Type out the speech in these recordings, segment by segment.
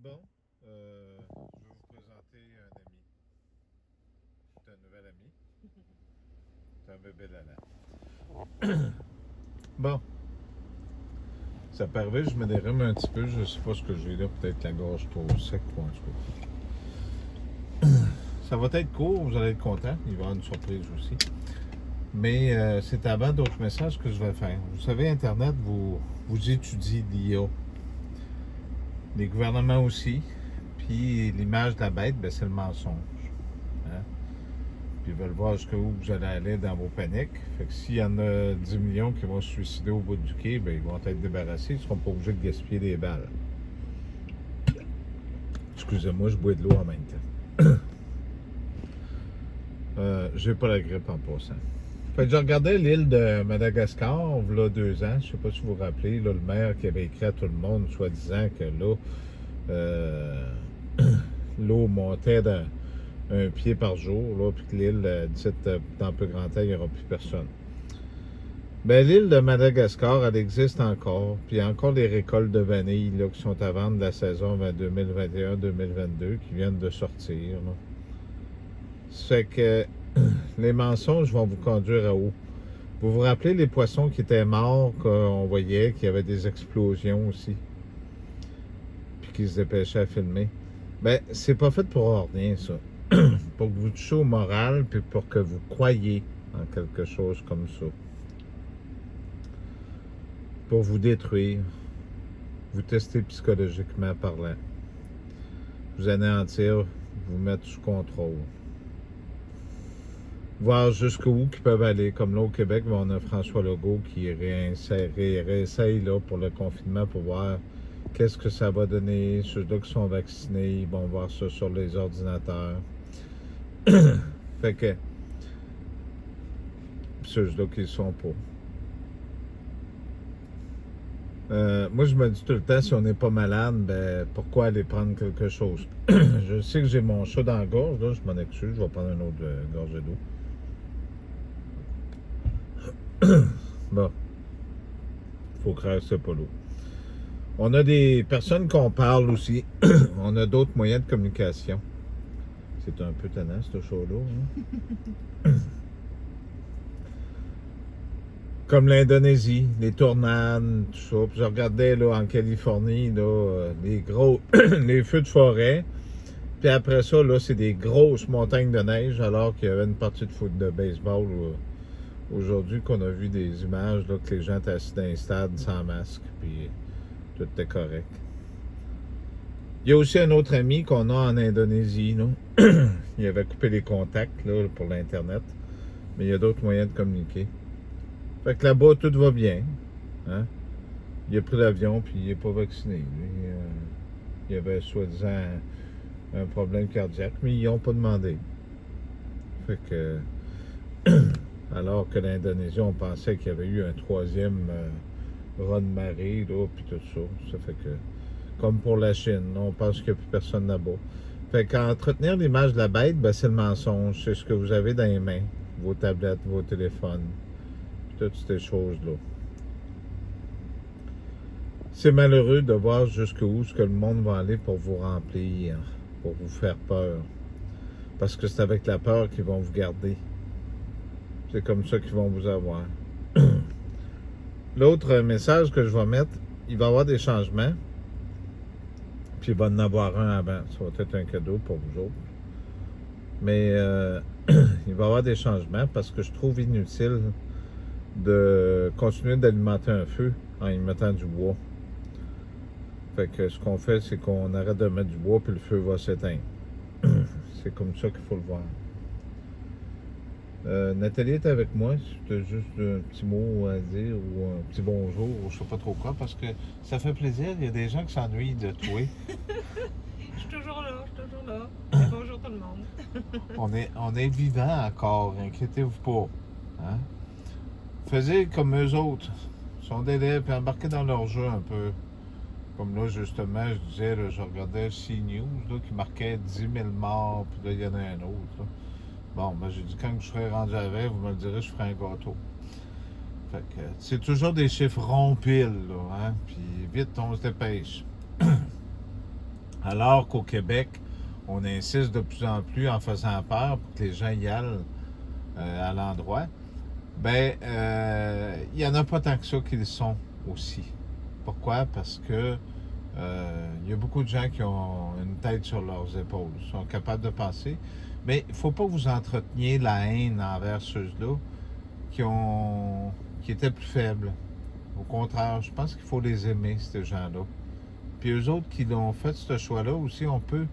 Bon, je vais vous présenter un ami. C'est un nouvel ami. C'est un bébé Lala. Bon, ça peut arriver, je me dérime un petit peu. Je sais pas ce que j'ai là. Peut-être la gorge trop sec ou en tout cas. Ça va être court, vous allez être content. Il va y avoir une surprise aussi. Mais c'est avant d'autres messages que je vais faire. Vous savez, Internet, vous étudiez l'IA. Les gouvernements aussi. Puis l'image de la bête, ben, c'est le mensonge. Hein? Puis ils veulent voir jusqu'où vous allez aller dans vos paniques. Fait que s'il y en a 10 millions qui vont se suicider au bout du quai, ben, ils vont être débarrassés. Ils ne seront pas obligés de gaspiller des balles. Excusez-moi, je bois de l'eau en même temps. J'ai pas la grippe en passant. Fait que j'ai regardé l'île de Madagascar, il y a 2 ans. Je sais pas si vous vous rappelez, là, le maire qui avait écrit à tout le monde, soi-disant que là, l'eau montait d'un pied par jour, là, puis que l'île, d'ici dans peu grand temps, il n'y aura plus personne. Ben, l'île de Madagascar, elle existe encore, puis il y a encore des récoltes de vanille là, qui sont à vendre de la saison 2021-2022 qui viennent de sortir. Là. Ça fait que les mensonges vont vous conduire à où? Vous vous rappelez les poissons qui étaient morts, qu'on voyait, qu'il y avait des explosions aussi, puis qu'ils se dépêchaient à filmer? Ben, c'est pas fait pour rien, ça. Pour que vous touchiez au moral, puis pour que vous croyiez en quelque chose comme ça. Pour vous détruire, vous tester psychologiquement parlant, vous anéantir, vous mettre sous contrôle. Voir jusqu'où ils peuvent aller. Comme là au Québec, on a François Legault qui réessaye là, pour le confinement pour voir qu'est-ce que ça va donner. Ceux-là qui sont vaccinés, ils vont voir ça sur les ordinateurs. Fait que ceux-là qui ne sont pas. Moi, je me dis tout le temps, si on n'est pas malade, ben, pourquoi aller prendre quelque chose? Je sais que j'ai mon chat dans la gorge, là, je m'en excuse, je vais prendre une autre gorgée d'eau. Bon, faut croire que c'est pas l'eau. On a des personnes qu'on parle aussi. On a d'autres moyens de communication. C'est un peu tannant, ce show-là. Hein? Comme l'Indonésie, les tornades, tout ça. Puis je regardais là, en Californie, là, les gros les feux de forêt. Puis après ça, là, c'est des grosses montagnes de neige, alors qu'il y avait une partie de foot de baseball aujourd'hui qu'on a vu des images là, que les gens étaient assis dans un stade sans masque, puis tout était correct. Il y a aussi un autre ami qu'on a en Indonésie. Là. Il avait coupé les contacts là, pour l'Internet, mais il y a d'autres moyens de communiquer. Fait que là-bas, tout va bien. Hein? Il a pris l'avion, puis il n'est pas vacciné. Lui, il avait soi-disant un problème cardiaque, mais ils n'ont pas demandé. Fait que, alors que l'Indonésie, on pensait qu'il y avait eu un troisième raz de marée, là, puis tout ça. Ça fait que, comme pour la Chine, on pense qu'il n'y a plus personne là-bas. Fait qu'entretenir l'image de la bête, ben, c'est le mensonge. C'est ce que vous avez dans les mains. Vos tablettes, vos téléphones, puis toutes ces choses-là. C'est malheureux de voir jusqu'où ce que le monde va aller pour vous remplir, pour vous faire peur. Parce que c'est avec la peur qu'ils vont vous garder. C'est comme ça qu'ils vont vous avoir. L'autre message que je vais mettre, il va y avoir des changements. Puis il va en avoir un avant. Ça va être un cadeau pour vous autres. Mais il va y avoir des changements parce que je trouve inutile de continuer d'alimenter un feu en y mettant du bois. Fait que ce qu'on fait, c'est qu'on arrête de mettre du bois puis le feu va s'éteindre. C'est comme ça qu'il faut le voir. Nathalie est avec moi. Si tu as juste un petit mot à dire ou un petit bonjour ou je sais pas trop quoi, parce que ça fait plaisir. Il y a des gens qui s'ennuient de toi. Je suis toujours là. Et bonjour tout le monde. On est vivant encore, inquiétez-vous pas. Hein? Faisez comme eux autres. Ils sont d'élèves et embarquez dans leur jeu un peu. Comme là, justement, je disais, là, je regardais CNews là, qui marquait 10 000 morts, puis là, il y en a un autre. Là. Bon, ben j'ai dit, quand je serai rendu avec, vous me le direz, je ferai un gâteau. Fait que c'est toujours des chiffres ronds-piles, là, hein? Puis vite, on se dépêche. Alors qu'au Québec, on insiste de plus en plus en faisant peur pour que les gens y aillent à l'endroit. Ben, il n'y en a pas tant que ça qui le sont aussi. Pourquoi? Parce que il y a beaucoup de gens qui ont une tête sur leurs épaules, sont capables de penser. Mais il ne faut pas que vous entreteniez la haine envers ceux-là qui étaient plus faibles. Au contraire, je pense qu'il faut les aimer, ces gens-là. Puis eux autres qui l'ont fait, ce choix-là, aussi, on peut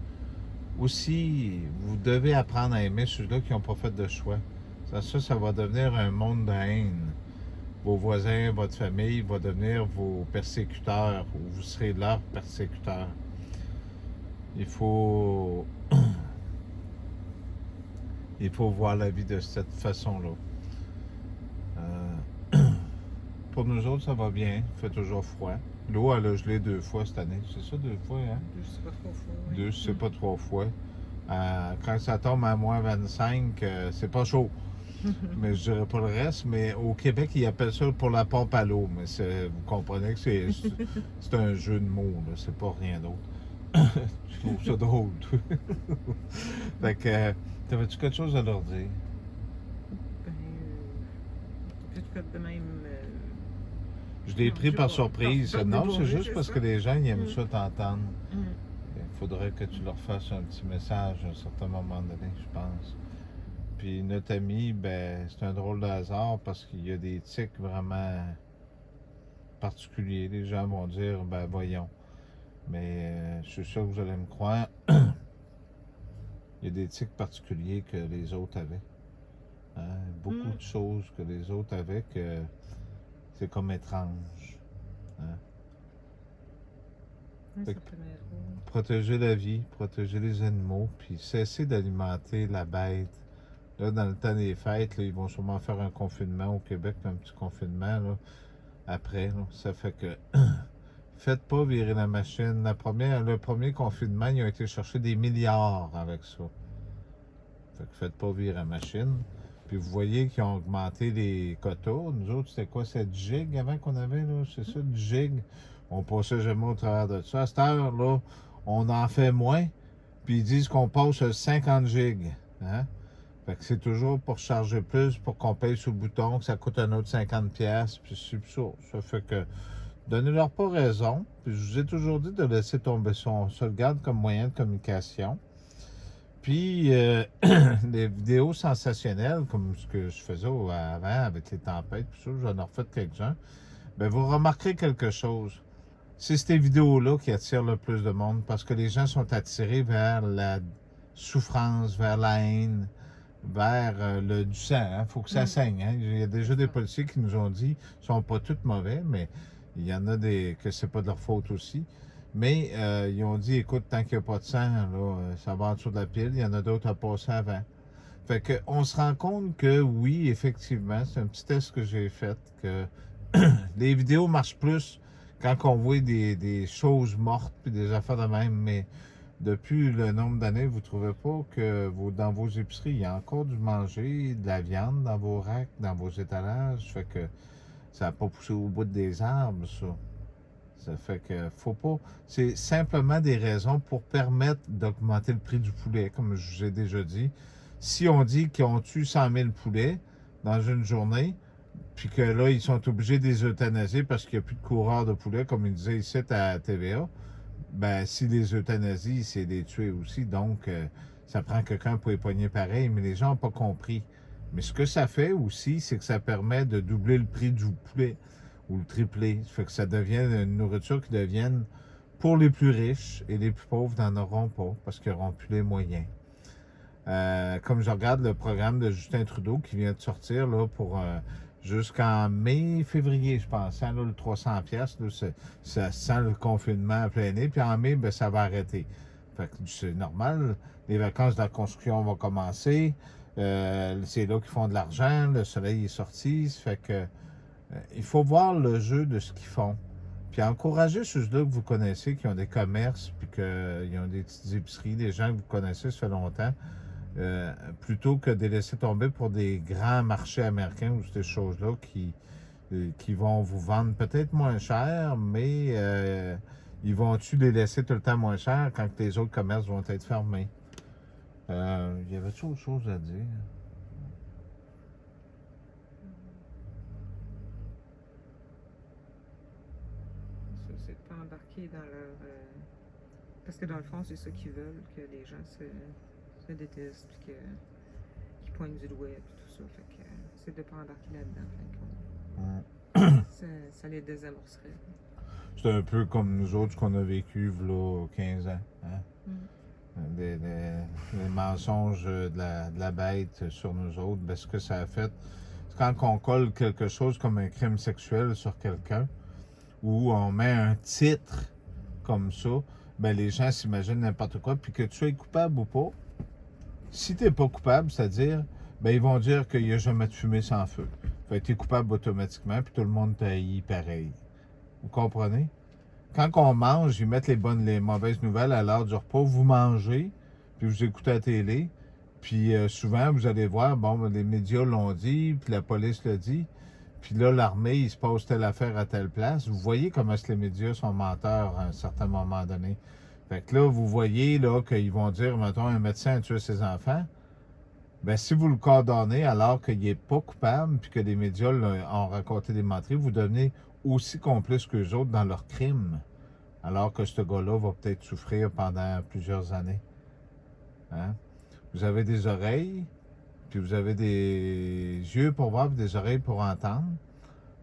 aussi, vous devez apprendre à aimer ceux-là qui n'ont pas fait de choix. Ça va devenir un monde de haine. Vos voisins, votre famille va devenir vos persécuteurs ou vous serez leurs persécuteurs. Il faut, il faut voir la vie de cette façon-là. Pour nous autres, ça va bien. Il fait toujours froid. L'eau, elle a gelé 2 fois cette année. C'est ça, 2 fois, hein? 2, c'est pas 3 fois. Oui. 2, c'est pas 3 fois. Quand ça tombe à moins 25, c'est pas chaud. Mais je dirais pas le reste. Mais au Québec, ils appellent ça pour la pompe à l'eau. Mais vous comprenez que c'est un jeu de mots, là. C'est pas rien d'autre. Je trouve ça drôle. Fait que, t'avais-tu quelque chose à leur dire? Ben, j'ai fait de même. Je l'ai Non, pris je par vais surprise. pas Non, c'est déborder, juste c'est parce ça? que les gens, ils aiment Mm. ça t'entendre. Mm. Il faudrait que tu leur fasses un petit message à un certain moment donné, je pense. Puis notre ami, ben, c'est un drôle de hasard parce qu'il y a des tics vraiment particuliers. Les gens vont dire, ben voyons. Mais je suis sûr que vous allez me croire. Il y a des tics particuliers que les autres avaient. Hein? Beaucoup de choses que les autres avaient que c'est comme étrange. Hein? Ouais, Fait ça que fait bien drôle. protéger la vie, protéger les animaux, puis cesser d'alimenter la bête. Là, dans le temps des fêtes, là, ils vont sûrement faire un confinement au Québec, un petit confinement là, après. Là. Ça fait que faites pas virer la machine. Le premier confinement, ils ont été chercher des milliards avec ça. Fait que faites pas virer la machine. Puis vous voyez qu'ils ont augmenté les quotas. Nous autres, c'était quoi, 7 gigs avant qu'on avait, là? C'est ça, du gig. On passait jamais au travers de ça. À cette heure, là, on en fait moins. Puis ils disent qu'on passe à 50 gigs. Hein? Fait que c'est toujours pour charger plus, pour qu'on paye sur le bouton, que ça coûte un autre 50$, puis c'est ça. Ça fait que donnez-leur pas raison. Puis je vous ai toujours dit de laisser tomber ça. On se le garde comme moyen de communication. Puis les vidéos sensationnelles, comme ce que je faisais avant avec les tempêtes, puis ça, j'en ai refait quelques-uns. Ben vous remarquerez quelque chose. C'est ces vidéos-là qui attirent le plus de monde parce que les gens sont attirés vers la souffrance, vers la haine, vers du sang. Il faut que ça saigne. Hein? Il y a déjà des policiers qui nous ont dit qu'ils ne sont pas tous mauvais, mais il y en a des que c'est pas de leur faute aussi. Mais ils ont dit, écoute, tant qu'il n'y a pas de sang, là, ça va en dessous de la pile. Il y en a d'autres à passer avant. Fait que on se rend compte que oui, effectivement, c'est un petit test que j'ai fait, que les vidéos marchent plus quand on voit des choses mortes puis des affaires de même, mais depuis le nombre d'années, vous ne trouvez pas que dans vos épiceries, il y a encore du manger, de la viande dans vos racks, dans vos étalages. Fait que ça n'a pas poussé au bout des arbres, ça. Ça fait que faut pas. C'est simplement des raisons pour permettre d'augmenter le prix du poulet, comme je vous ai déjà dit. Si on dit qu'on tue 100 000 poulets dans une journée, puis que là, ils sont obligés de les euthanasier parce qu'il n'y a plus de coureurs de poulets, comme ils disaient ici à TVA, ben, si les euthanasies, c'est les tuer aussi. Donc, ça prend quelqu'un pour les poigner pareil, mais les gens n'ont pas compris. Mais ce que ça fait aussi, c'est que ça permet de doubler le prix du poulet ou le tripler. Ça fait que ça devient une nourriture qui devienne pour les plus riches et les plus pauvres n'en auront pas parce qu'ils n'auront plus les moyens. Comme je regarde le programme de Justin Trudeau qui vient de sortir là, pour jusqu'en mai, février, je pense, hein, là, le 300$, ça sent le confinement à plein nez, puis en mai, ben, ça va arrêter. Fait que c'est normal, les vacances de la construction vont commencer, c'est là qu'ils font de l'argent, le soleil est sorti, ça fait que il faut voir le jeu de ce qu'ils font. Puis encourager ceux-là que vous connaissez, qui ont des commerces, puis qu'ils ont des petites épiceries, des gens que vous connaissez, ça fait longtemps, plutôt que de les laisser tomber pour des grands marchés américains ou ces choses-là qui vont vous vendre peut-être moins cher, mais Ils vont-tu les laisser tout le temps moins cher quand les autres commerces vont être fermés? Y avait-tu autre chose à dire? C'est de pas embarquer dans leur... Parce que dans le fond, c'est ça qu'ils veulent, que les gens se détestent, puis qu'ils poignent du doigt, puis tout ça. Fait que c'est de pas embarquer là-dedans. Ça les désamorcerait. C'est un peu comme nous autres, ce qu'on a vécu, là, 15 ans. Hein? Les mensonges de la bête sur nous autres, ben, ce que ça a fait, c'est quand on colle quelque chose comme un crime sexuel sur quelqu'un, ou on met un titre comme ça, ben les gens s'imaginent n'importe quoi, puis que tu sois coupable ou pas, si tu n'es pas coupable, c'est-à-dire, ben ils vont dire qu'il n'y a jamais de fumée sans feu. Fait que tu es coupable automatiquement, puis tout le monde t'a haï pareil. Vous comprenez? Quand on mange, ils mettent les mauvaises nouvelles à l'heure du repas. Vous mangez, puis vous écoutez la télé, puis souvent, vous allez voir, bon, les médias l'ont dit, puis la police l'a dit, puis là, l'armée, il se passe telle affaire à telle place. Vous voyez comment est-ce que les médias sont menteurs à un certain moment donné. Fait que là, vous voyez là qu'ils vont dire, mettons, un médecin a tué ses enfants. Ben, si vous le condamnez alors qu'il n'est pas coupable, puis que les médias ont raconté des menteries, vous devenez aussi complice qu'eux autres dans leurs crimes. Alors que ce gars-là va peut-être souffrir pendant plusieurs années. Hein? Vous avez des oreilles, puis vous avez des yeux pour voir, puis des oreilles pour entendre.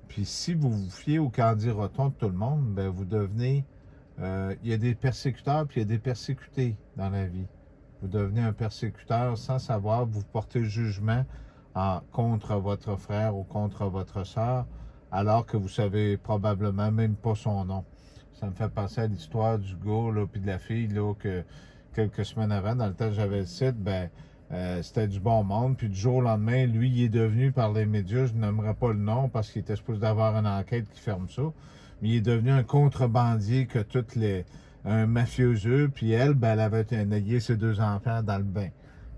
Puis si vous vous fiez au candidaton de tout le monde, ben vous devenez... il y a des persécuteurs, puis il y a des persécutés dans la vie. Vous devenez un persécuteur sans savoir, vous portez le jugement contre votre frère ou contre votre soeur, alors que vous savez probablement même pas son nom. Ça me fait penser à l'histoire du gars, là, puis de la fille, là, que quelques semaines avant, dans le temps que j'avais le site, ben, c'était du bon monde. Puis du jour au lendemain, lui, il est devenu par les médias, je n'aimerais pas le nom parce qu'il était supposé d'avoir une enquête qui ferme ça, mais il est devenu un contrebandier que un mafieux, puis elle, ben, elle avait noyé ses 2 enfants dans le bain.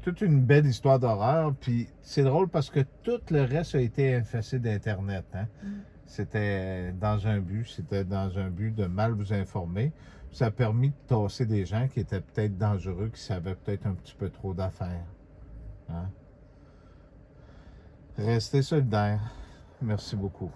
Toute une belle histoire d'horreur, puis c'est drôle parce que tout le reste a été effacé d'Internet, hein? C'était dans un but de mal vous informer. Ça a permis de tasser des gens qui étaient peut-être dangereux, qui savaient peut-être un petit peu trop d'affaires. Hein? Restez solidaires. Merci beaucoup.